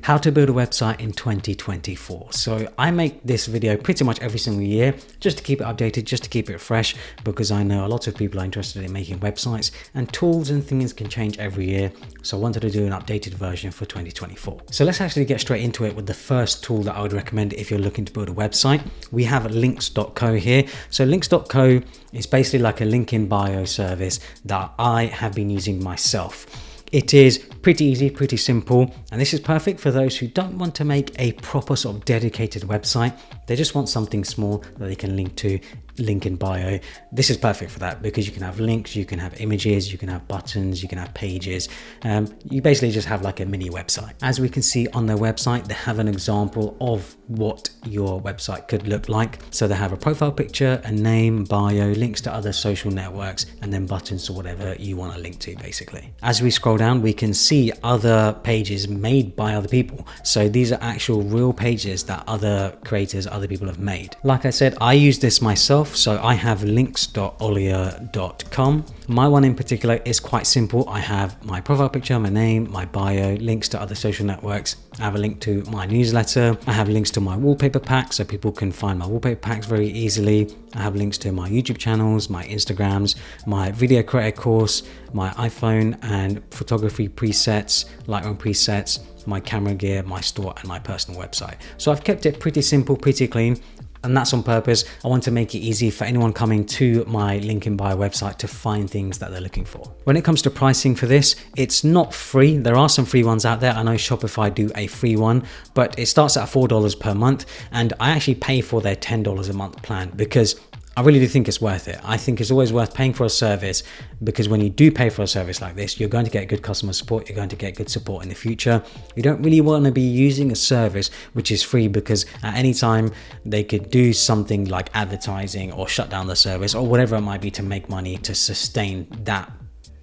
how to build a website in 2024. So I make this video pretty much every single year just to keep it updated, just to keep it fresh, because I know a lot of people are interested in making websites and tools and things can change every year. So I wanted to do an updated version for 2024. So let's actually get straight into it with the first tool that I would recommend if you're looking to build a website. We have links.co here. So links.co is basically like a link in bio service that I have been using myself. It is pretty easy, pretty simple, and this is perfect for those who don't want to make a proper sort of dedicated website. They just want something small that they can link to, link in bio. This is perfect for that because you can have links, you can have images, you can have buttons, you can have pages. You basically just have like a mini website. As we can see on their website, they have an example of what your website could look like. So they have a profile picture, a name, bio, links to other social networks, and then buttons to whatever you want to link to basically. As we scroll down, we can see other pages made by other people. So these are actual real pages that other creators, other people have made. Like I said, I use this myself. So I have links.olia.com. My one in particular is quite simple. I have my profile picture, my name, my bio, links to other social networks. I have a link to my newsletter. I have links to my wallpaper pack so people can find my wallpaper packs very easily. I have links to my YouTube channels, my Instagrams, my video creator course, my iPhone and photography presets, Lightroom presets, my camera gear, my store, and my personal website. So I've kept it pretty simple, pretty clean. And that's on purpose. I want to make it easy for anyone coming to my link in bio website to find things that they're looking for. When it comes to pricing for this, it's not free. There are some free ones out there. I know Shopify do a free one, but it starts at $4 per month. And I actually pay for their $10 a month plan because I really do think it's worth it. I think it's always worth paying for a service because when you do pay for a service like this, you're going to get good customer support. You're going to get good support in the future. You don't really want to be using a service which is free because at any time they could do something like advertising or shut down the service or whatever it might be to make money to sustain that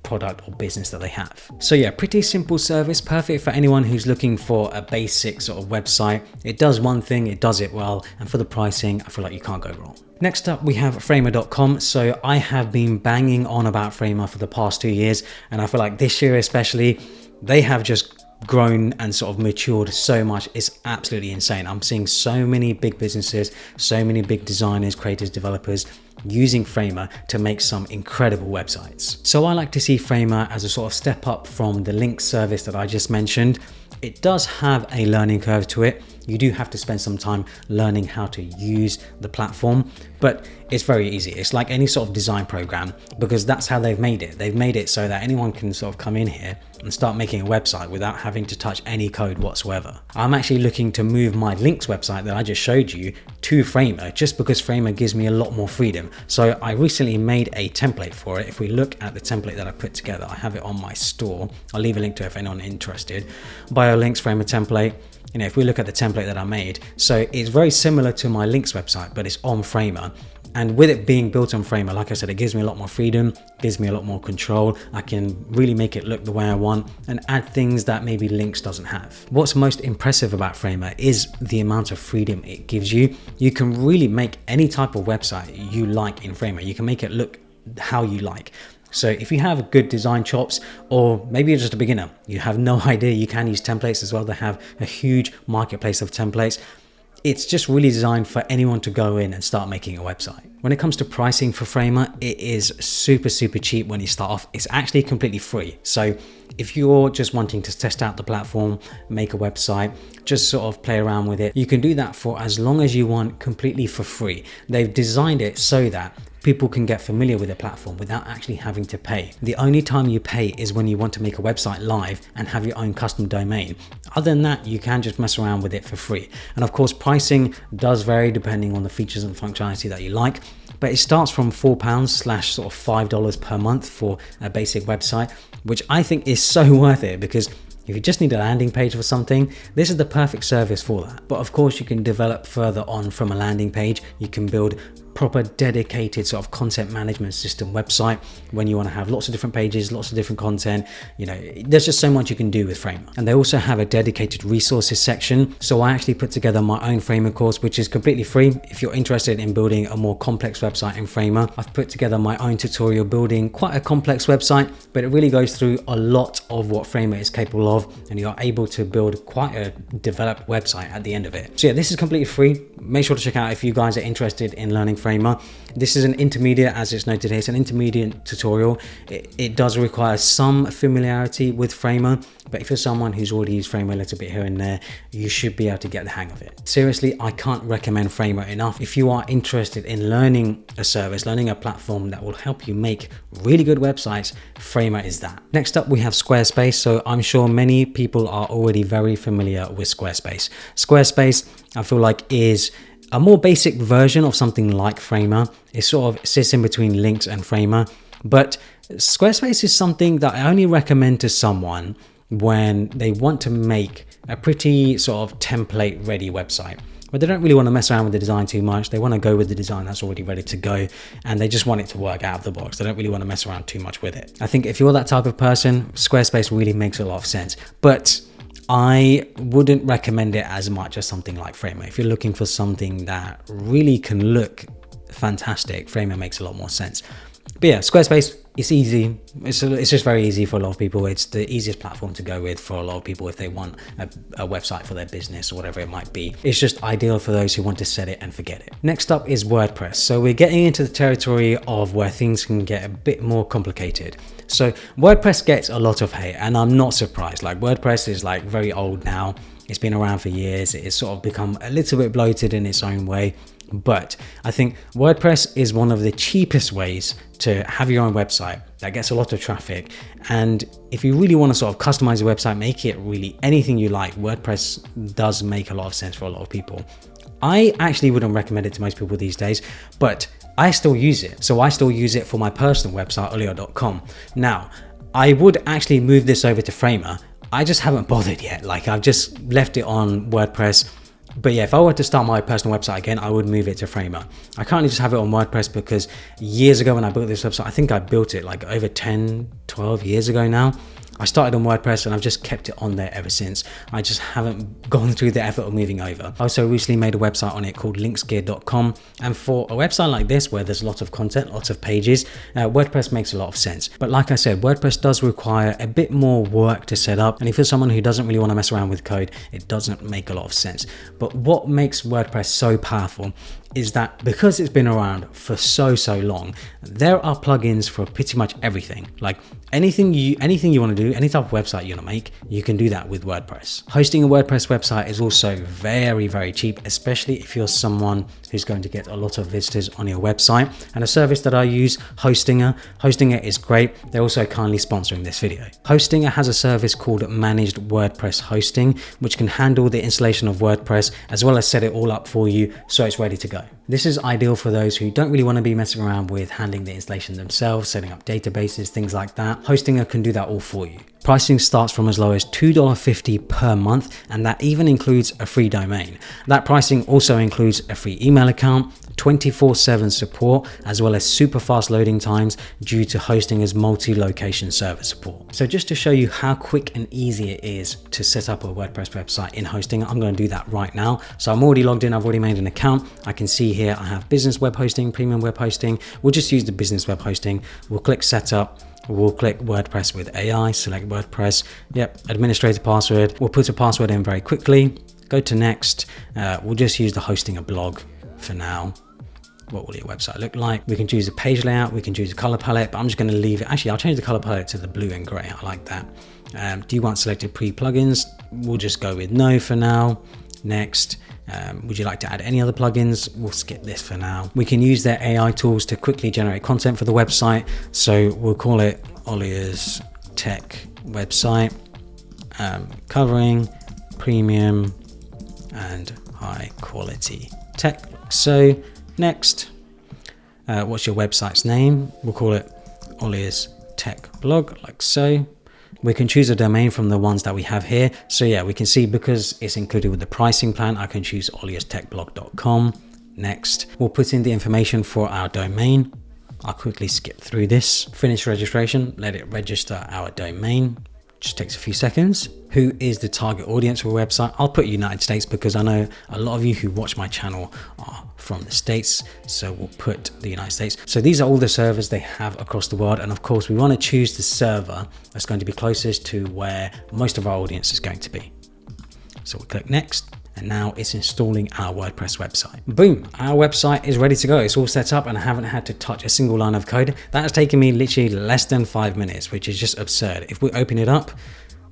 product or business that they have. So yeah, pretty simple service, perfect for anyone who's looking for a basic sort of website. It does one thing, it does it well, and for the pricing, I feel like you can't go wrong. Next up, we have Framer.com. So I have been banging on about Framer for the past 2 years, and I feel like this year especially, they have just grown and sort of matured so much. It's absolutely insane. I'm seeing so many big businesses, so many big designers, creators, developers using Framer to make some incredible websites. So I like to see Framer as a sort of step up from the link service that I just mentioned. It does have a learning curve to it. You do have to spend some time learning how to use the platform, but it's very easy. It's like any sort of design program because that's how they've made it. They've made it so that anyone can sort of come in here and start making a website without having to touch any code whatsoever. I'm actually looking to move my links website that I just showed you to Framer just because Framer gives me a lot more freedom. So I recently made a template for it. If we look at the template that I put together, I have it on my store. I'll leave a link to it if anyone interested. Bio links, Framer template. You know, if we look at the template that I made, so it's very similar to my links website, but it's on Framer. And with it being built on Framer, like I said, it gives me a lot more freedom, gives me a lot more control. I can really make it look the way I want and add things that maybe links doesn't have. What's most impressive about Framer is the amount of freedom it gives you. You can really make any type of website you like in Framer. You can make it look how you like. So if you have good design chops, or maybe you're just a beginner, you have no idea, you can use templates as well. They have a huge marketplace of templates. It's just really designed for anyone to go in and start making a website. When it comes to pricing for Framer, it is super cheap when you start off. It's actually completely free. So if you're just wanting to test out the platform, make a website, just sort of play around with it, you can do that for as long as you want, completely for free. They've designed it so that people can get familiar with the platform without actually having to pay. The only time you pay is when you want to make a website live and have your own custom domain. Other than that, you can just mess around with it for free. And of course, pricing does vary depending on the features and functionality that you like, but it starts from £4/ sort of $5 per month for a basic website, which I think is so worth it because if you just need a landing page for something, this is the perfect service for that. But of course, you can develop further on from a landing page. You can build proper dedicated sort of content management system website when you want to have lots of different pages, lots of different content. You know, there's just so much you can do with Framer. And they also have a dedicated resources section. So I actually put together my own Framer course, which is completely free. If you're interested in building a more complex website in Framer, I've put together my own tutorial building quite a complex website, but it really goes through a lot of what Framer is capable of, and you're able to build quite a developed website at the end of it. So yeah, this is completely free. Make sure to check out if you guys are interested in learning Framer. This is an intermediate, as it's noted here. It's an intermediate tutorial. It does require some familiarity with Framer, but if you're someone who's already used Framer a little bit here and there, you should be able to get the hang of it. Seriously, I can't recommend Framer enough. If you are interested in learning a service, learning a platform that will help you make really good websites, Framer is that. Next up, we have Squarespace. So I'm sure many people are already very familiar with Squarespace. Squarespace, I feel like, is a more basic version of something like Framer. It sort of sits in between Links and Framer, but Squarespace is something that I only recommend to someone when they want to make a pretty sort of template ready website, but they don't really want to mess around with the design too much. They want to go with the design that's already ready to go, and they just want it to work out of the box. They don't really want to mess around too much with it. I think if you're that type of person, Squarespace really makes a lot of sense, but I wouldn't recommend it as much as something like Framer. If you're looking for something that really can look fantastic, Framer makes a lot more sense. But yeah, Squarespace, it's easy. It's just very easy for a lot of people. It's the easiest platform to go with for a lot of people if they want a website for their business or whatever it might be. It's just ideal for those who want to set it and forget it. Next up is WordPress. So we're getting into the territory of where things can get a bit more complicated. So WordPress gets a lot of hate, and I'm not surprised. Like, WordPress is like very old now. It's been around for years. It's sort of become a little bit bloated in its own way. But I think WordPress is one of the cheapest ways to have your own website that gets a lot of traffic. And if you really want to sort of customize your website, make it really anything you like, WordPress does make a lot of sense for a lot of people. I actually wouldn't recommend it to most people these days, but I still use it. So I still use it for my personal website, olio.com. Now, I would actually move this over to Framer. I just haven't bothered yet. Like, I've just left it on WordPress. But yeah, if I were to start my personal website again, I would move it to Framer. I currently just have it on WordPress because years ago when I built this website, I think I built it like over 10, 12 years ago now. I started on WordPress and I've just kept it on there ever since. I just haven't gone through the effort of moving over. I also recently made a website on it called linksgear.com. And for a website like this, where there's a lot of content, lots of pages, WordPress makes a lot of sense. But like I said, WordPress does require a bit more work to set up. And if you're someone who doesn't really want to mess around with code, it doesn't make a lot of sense. But what makes WordPress so powerful is that because it's been around for so long, there are plugins for pretty much everything. Like anything you want to do, any type of website you want to make, you can do that with WordPress. Hosting a WordPress website is also very cheap, especially if you're someone who's going to get a lot of visitors on your website. And a service that I use, Hostinger. Hostinger is great. They're also kindly sponsoring this video. Hostinger has a service called Managed WordPress Hosting, which can handle the installation of WordPress as well as set it all up for you so it's ready to go. This is ideal for those who don't really want to be messing around with handling the installation themselves, setting up databases, things like that. Hostinger can do that all for you. Pricing starts from as low as $2.50 per month, and that even includes a free domain. That pricing also includes a free email account, 24/7 support, as well as super fast loading times due to Hostinger's multi-location server support. So just to show you how quick and easy it is to set up a WordPress website in Hostinger, I'm going to do that right now. So I'm already logged in, I've already made an account. I can see here I have business web hosting, premium web hosting. We'll just use the business web hosting. We'll click setup. We'll click WordPress with AI, select WordPress. Yep, administrator password. We'll put a password in very quickly. Go to next. We'll just use the Hostinger blog for now. What will your website look like? We can choose a page layout. We can choose a color palette, but I'm just going to leave it. Actually, I'll change the color palette to the blue and gray. I like that. Do you want selected pre-plugins? We'll just go with no for now. Next. Would you like to add any other plugins? We'll skip this for now. We can use their AI tools to quickly generate content for the website. So we'll call it Olia's Tech Website, covering premium and high quality tech. So next, what's your website's name? We'll call it Olia's Tech Blog, like so. We can choose a domain from the ones that we have here. So yeah, we can see because it's included with the pricing plan, I can choose oliastechblog.com. Next, we'll put in the information for our domain. I'll quickly skip through this. Finish registration, let it register our domain. Just takes a few seconds. Who is the target audience for a website? I'll put United States because I know a lot of you who watch my channel are from the States. So we'll put the United States. So these are all the servers they have across the world. And of course, we want to choose the server that's going to be closest to where most of our audience is going to be. So we'll click next. And now it's installing our WordPress website. Boom, our website is ready to go. It's all set up and I haven't had to touch a single line of code. That has taken me literally less than 5 minutes, which is just absurd. If we open it up,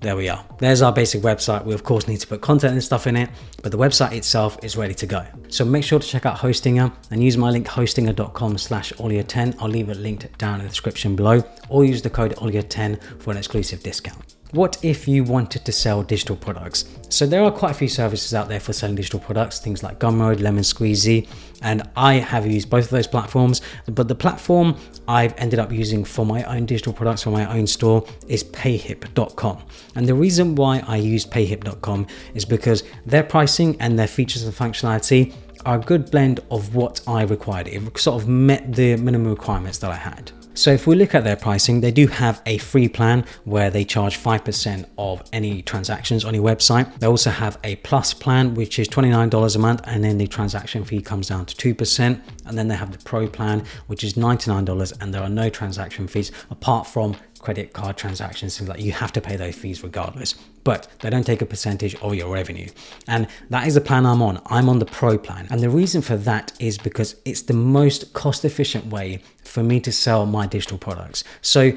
there we are. There's our basic website. We of course need to put content and stuff in it, but the website itself is ready to go. So make sure to check out Hostinger and use my link hostinger.com/Olia10. I'll leave it linked down in the description below, or use the code Olia10 for an exclusive discount. What if you wanted to sell digital products? So there are quite a few services out there for selling digital products, things like Gumroad, Lemon Squeezy, and I have used both of those platforms, but the platform I've ended up using for my own digital products, for my own store, is payhip.com. And the reason why I use payhip.com is because their pricing and their features and functionality are a good blend of what I required. It sort of met the minimum requirements that I had. So if we look at their pricing, they do have a free plan where they charge 5% of any transactions on your website. They also have a plus plan, which is $29 a month, and then the transaction fee comes down to 2%. And then they have the pro plan, which is $99, and there are no transaction fees apart from credit card transactions, things like you have to pay those fees regardless, but they don't take a percentage of your revenue. And that is the plan I'm on. I'm on the pro plan. And the reason for that is because it's the most cost efficient way for me to sell my digital products. So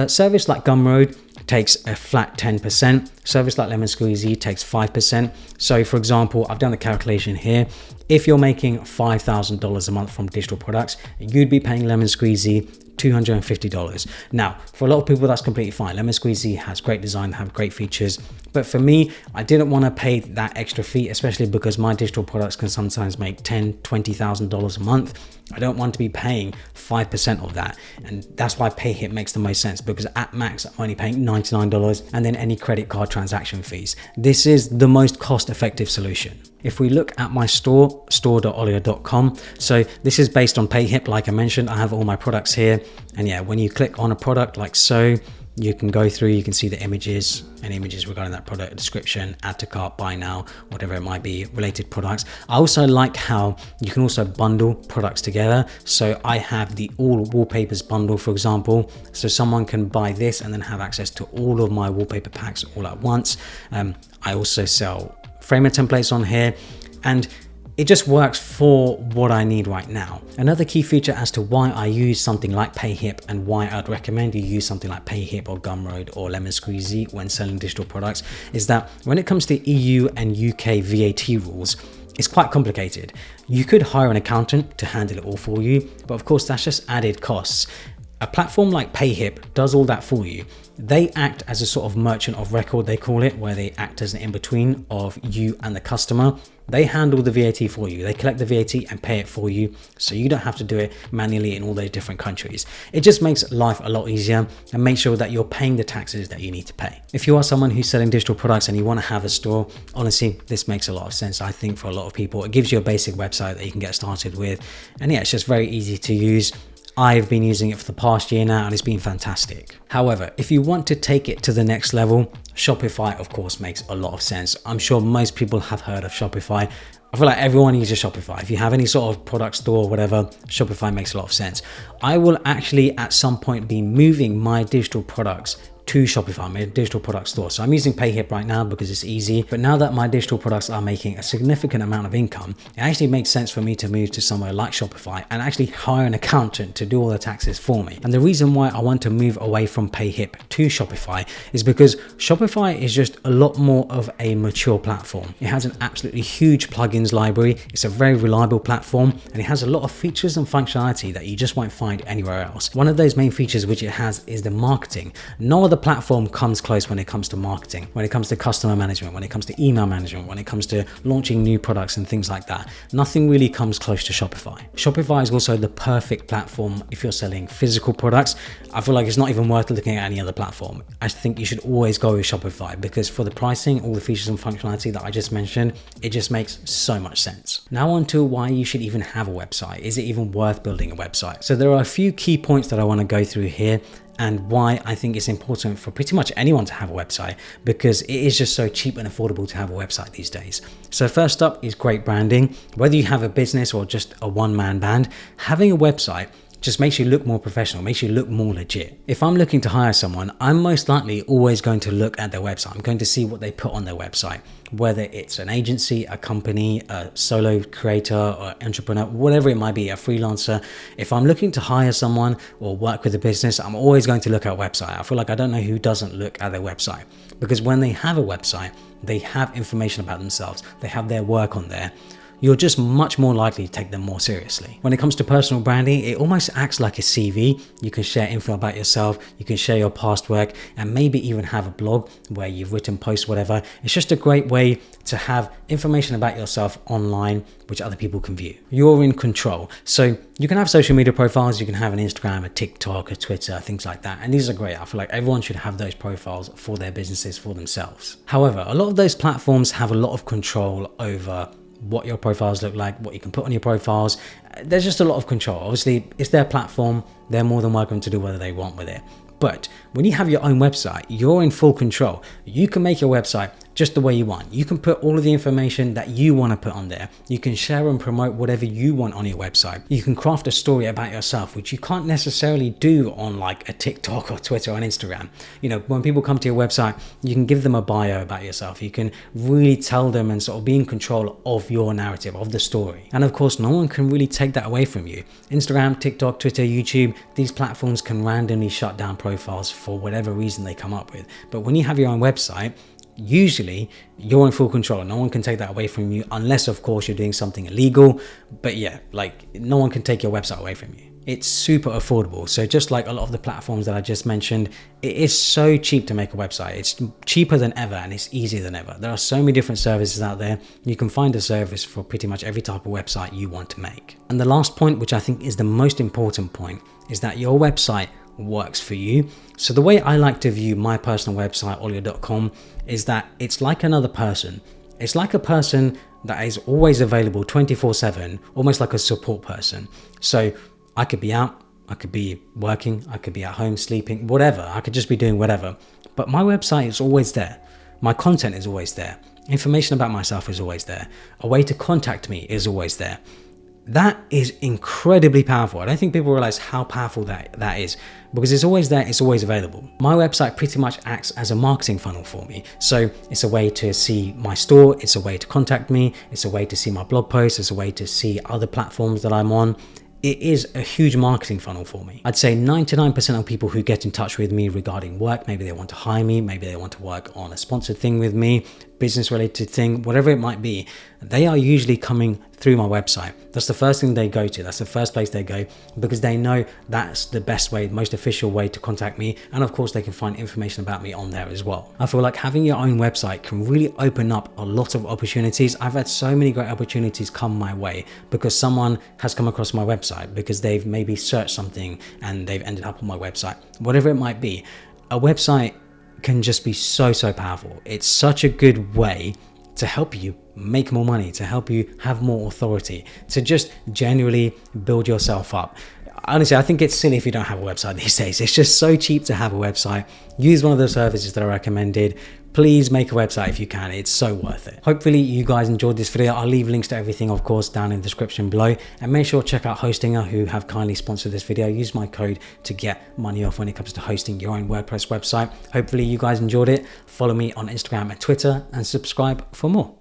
service like Gumroad takes a flat 10%. Service like Lemon Squeezy takes 5%. So for example, I've done the calculation here. If you're making $5,000 a month from digital products, you'd be paying Lemon Squeezy $250. Now, for a lot of people, that's completely fine. Lemon Squeezy has great design, have great features. But for me, I didn't want to pay that extra fee, especially because my digital products can sometimes make $10,000, $20,000 a month. I don't want to be paying 5% of that. And that's why PayHip makes the most sense, because at max, I'm only paying $99 and then any credit card transaction fees. This is the most cost-effective solution. If we look at my store, store.olia.com, so this is based on PayHip. Like I mentioned, I have all my products here. And yeah, when you click on a product like so, you can go through, you can see the images and images regarding that product, description, add to cart, buy now, whatever it might be, related products. I also like how you can also bundle products together. So I have the all wallpapers bundle, for example, so someone can buy this and then have access to all of my wallpaper packs all at once. I also sell framer templates on here, and it just works for what I need right now. Another key feature as to why I use something like PayHip and why I'd recommend you use something like PayHip or Gumroad or Lemon Squeezy when selling digital products is that when it comes to EU and UK VAT rules, it's quite complicated. You could hire an accountant to handle it all for you, but of course that's just added costs. A platform like PayHip does all that for you. They act as a sort of merchant of record, they call it, where they act as an in-between of you and the customer. They handle the VAT for you. They collect the VAT and pay it for you, so you don't have to do it manually in all those different countries. It just makes life a lot easier and make sure that you're paying the taxes that you need to pay. If you are someone who's selling digital products and you want to have a store, honestly, this makes a lot of sense, I think, for a lot of people. It gives you a basic website that you can get started with. And yeah, it's just very easy to use. I've been using it for the past year now and it's been fantastic. However, if you want to take it to the next level, Shopify, of course, makes a lot of sense. I'm sure most people have heard of Shopify. I feel like everyone uses Shopify. If you have any sort of product store or whatever, Shopify makes a lot of sense. I will actually at some point be moving my digital products to Shopify, my digital product store. So I'm using PayHip right now because it's easy, but now that my digital products are making a significant amount of income, it actually makes sense for me to move to somewhere like Shopify and actually hire an accountant to do all the taxes for me. And the reason why I want to move away from PayHip to Shopify is because Shopify is just a lot more of a mature platform. It has an absolutely huge plugins library. It's a very reliable platform and it has a lot of features and functionality that you just won't find anywhere else. One of those main features which it has is the marketing. No other platform comes close when it comes to marketing, when it comes to customer management, when it comes to email management, when it comes to launching new products and things like that. Nothing really comes close to Shopify. Shopify is also the perfect platform if you're selling physical products. I feel like it's not even worth looking at any other platform. I think you should always go with Shopify because for the pricing, all the features and functionality that I just mentioned, it just makes so so much sense. Now on to why you should even have a website. Is it even worth building a website? So there are a few key points that I want to go through here, and why I think it's important for pretty much anyone to have a website, because it is just so cheap and affordable to have a website these days. So first up is great branding. Whether you have a business or just a one-man band, having a website just makes you look more professional, makes you look more legit. If I'm looking to hire someone, I'm most likely always going to look at their website. I'm going to see what they put on their website, whether it's an agency, a company, a solo creator or entrepreneur, whatever it might be, a freelancer. If I'm looking to hire someone or work with a business, I'm always going to look at a website. I feel like I don't know who doesn't look at their website, because when they have a website, they have information about themselves, they have their work on there. You're just much more likely to take them more seriously. When it comes to personal branding, it almost acts like a CV. You can share info about yourself, you can share your past work, and maybe even have a blog where you've written posts, whatever. It's just a great way to have information about yourself online, which other people can view. You're in control. So you can have social media profiles, you can have an Instagram, a TikTok, a Twitter, things like that. And these are great. I feel like everyone should have those profiles for their businesses, for themselves. However, a lot of those platforms have a lot of control over what your profiles look like, what you can put on your profiles. There's just a lot of control. Obviously, it's their platform. They're more than welcome to do whatever they want with it. But when you have your own website, you're in full control. You can make your website just the way you want. You can put all of the information that you want to put on there. You can share and promote whatever you want on your website. You can craft a story about yourself, which you can't necessarily do on like a TikTok or Twitter or Instagram. You know, when people come to your website, you can give them a bio about yourself. You can really tell them and sort of be in control of your narrative, of the story. And of course, no one can really take that away from you. Instagram, TikTok, Twitter, YouTube, these platforms can randomly shut down profiles for whatever reason they come up with. But when you have your own website, usually you're in full control. No one can take that away from you, unless of course you're doing something illegal. But yeah, like no one can take your website away from you. It's super affordable. So just like a lot of the platforms that I just mentioned, it is so cheap to make a website. It's cheaper than ever and it's easier than ever. There are so many different services out there. You can find a service for pretty much every type of website you want to make. And the last point, which I think is the most important point, is that your website works for you. So the way I like to view my personal website, olio.com, is that it's like another person. It's like a person that is always available 24/7, almost like a support person. So I could be out, I could be working, I could be at home sleeping, whatever. I could just be doing whatever. But my website is always there. My content is always there. Information about myself is always there. A way to contact me is always there. That is incredibly powerful. I don't think people realize how powerful that is, because it's always there, it's always available. My website pretty much acts as a marketing funnel for me. So it's a way to see my store, it's a way to contact me, it's a way to see my blog posts, it's a way to see other platforms that I'm on. It is a huge marketing funnel for me. I'd say 99% of people who get in touch with me regarding work, maybe they want to hire me, maybe they want to work on a sponsored thing with me, business related thing, whatever it might be, they are usually coming through my website. That's the first thing they go to. That's the first place they go, because they know that's the best way, most official way to contact me. And of course they can find information about me on there as well. I feel like having your own website can really open up a lot of opportunities. I've had so many great opportunities come my way because someone has come across my website, because they've maybe searched something and they've ended up on my website, whatever it might be. A website can just be so powerful. It's such a good way to help you make more money, to help you have more authority, to just generally build yourself up. Honestly, I think it's silly if you don't have a website these days. It's just so cheap to have a website. Use one of the services that are recommended. Please make a website if you can. It's so worth it. Hopefully you guys enjoyed this video. I'll leave links to everything, of course, down in the description below. And make sure to check out Hostinger, who have kindly sponsored this video. Use my code to get money off when it comes to hosting your own WordPress website. Hopefully you guys enjoyed it. Follow me on Instagram and Twitter and subscribe for more.